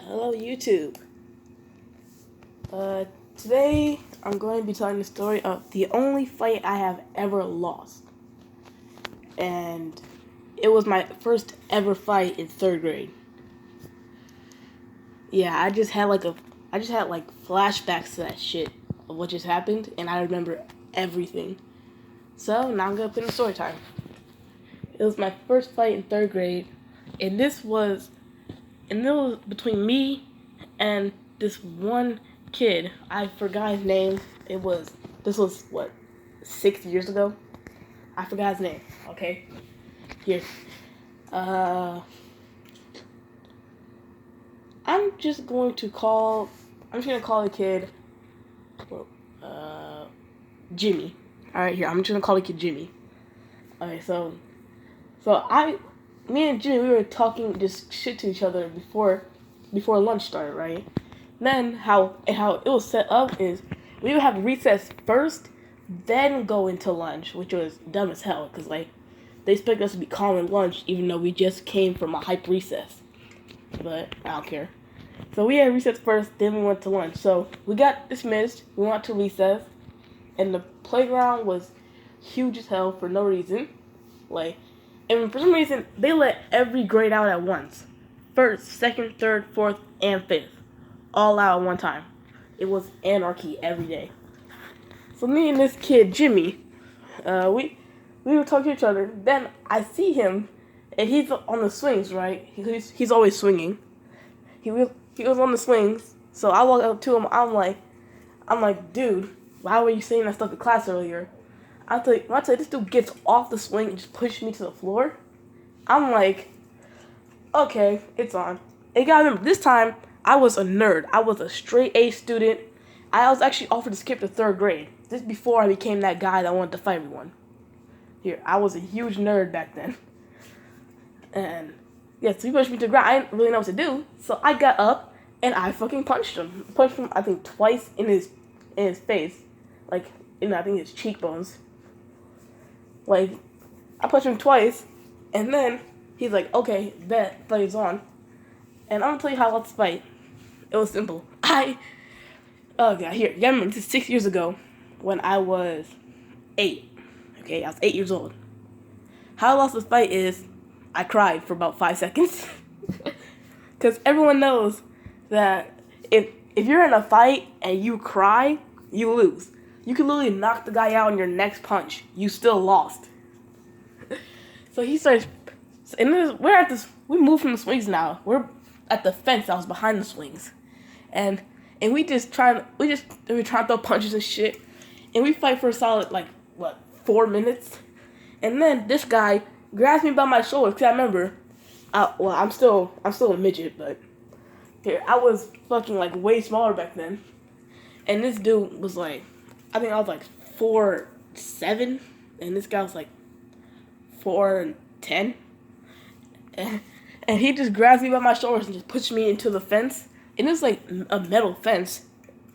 Hello, YouTube. Uh, Today I'm going to be telling the story of the only fight I have ever lost, and it was my first ever fight in third grade. Yeah, I just had like flashbacks to that shit of what just happened, and I remember everything. So now I'm gonna put in story time. It was my first fight in third grade, and it was between me and this one kid. I forgot his name. This was what, 6 years ago. I forgot his name. Okay, here. Uh, I'm just going to call. I'm just gonna call the kid. Uh, Jimmy. All right, here. I'm just gonna call the kid Jimmy. Okay, so me and Jimmy, we were talking just shit to each other before lunch started, right? Then how it was set up is we would have recess first, then go into lunch, which was dumb as hell because like they expect us to be calm in lunch even though we just came from a hype recess. But I don't care. So we had recess first, then we went to lunch. So we got dismissed. We went to recess, and the playground was huge as hell for no reason. Like, and for some reason they let every grade out at once. First, second, third, fourth, and fifth. All out at one time. It was anarchy every day. So me and this kid Jimmy, we were talking to each other. Then I see him, and he's on the swings, right? He's always swinging. He was on the swings. So I walk up to him. I'm like, dude, why were you saying that stuff in class earlier? When I tell you this dude gets off the swing and just pushes me to the floor. I'm like, okay, it's on. And you gotta remember, this time I was a nerd. I was a straight A student. I was actually offered to skip to third grade. This is before I became that guy that wanted to fight everyone. Here, I was a huge nerd back then. And yeah, so he pushed me to the ground. I didn't really know what to do. So I got up and I fucking punched him. Punched him, I think, twice in his face. Like, I think his cheekbones. Like, I punched him twice. And then he's like, okay, bet, fight is on. And I'm gonna tell you how I lost the fight. It was simple. Oh god, here, you remember, this is 6 years ago when I was 8. Okay, I was 8 years old. How I lost the fight is I cried for about 5 seconds. Because everyone knows that if you're in a fight and you cry, you lose. You can literally knock the guy out in your next punch. You still lost. So he starts, and we moved from the swings now. We're at the fence that was behind the swings. And we were trying to throw punches and shit. And we fight for a solid, 4 minutes. And then this guy grabs me by my shoulder, because I remember, I'm still a midget, but here, I was fucking, way smaller back then. And this dude was, I think I was, 4'7", and this guy was, 4'10". And he just grabs me by my shoulders and just pushed me into the fence. And it was, a metal fence,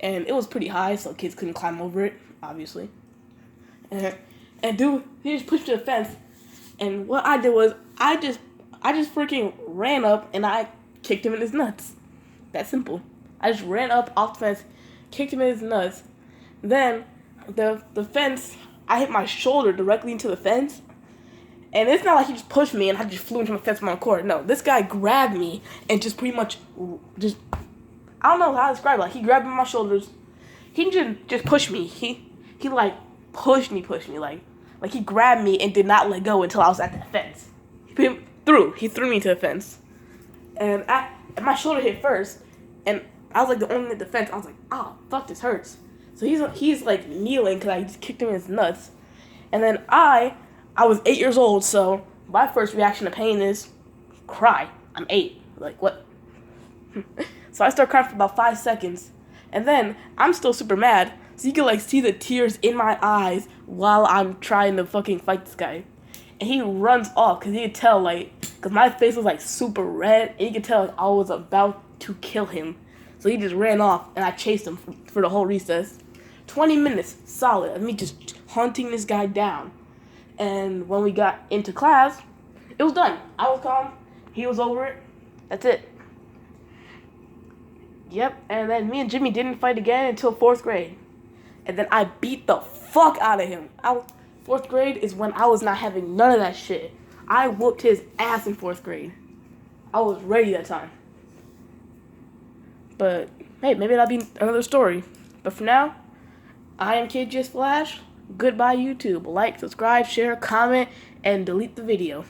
and it was pretty high, so kids couldn't climb over it, obviously. And dude, he just pushed me to the fence, and what I did was, I just freaking ran up, and I kicked him in his nuts. That simple. I just ran up off the fence, kicked him in his nuts. Then, the fence, I hit my shoulder directly into the fence. And it's not like he just pushed me and I just flew into my fence on my court. No, this guy grabbed me and just pretty much I don't know how to describe it. Like, he grabbed me by my shoulders. He didn't just push me. He pushed me. Like he grabbed me and did not let go until I was at the fence. He threw me into the fence. And my shoulder hit first. And I was the only at the fence. I was like, oh, fuck, this hurts. So he's kneeling because I just kicked him in his nuts. And then I was 8 years old, so my first reaction to pain is cry. I'm 8. What? So I start crying for about 5 seconds. And then I'm still super mad. So you can see the tears in my eyes while I'm trying to fucking fight this guy. And he runs off because he could tell because my face was super red. And you could tell I was about to kill him. So he just ran off and I chased him for the whole recess. 20 minutes solid of me just hunting this guy down. And when we got into class, it was done. I was calm. He was over it. That's it. Yep, and then me and Jimmy didn't fight again until fourth grade. And then I beat the fuck out of him. Fourth grade is when I was not having none of that shit. I whooped his ass in fourth grade. I was ready that time. But, hey, maybe that'll be another story. But for now, I am KGS Flash. Goodbye, YouTube. Like, subscribe, share, comment, and delete the video.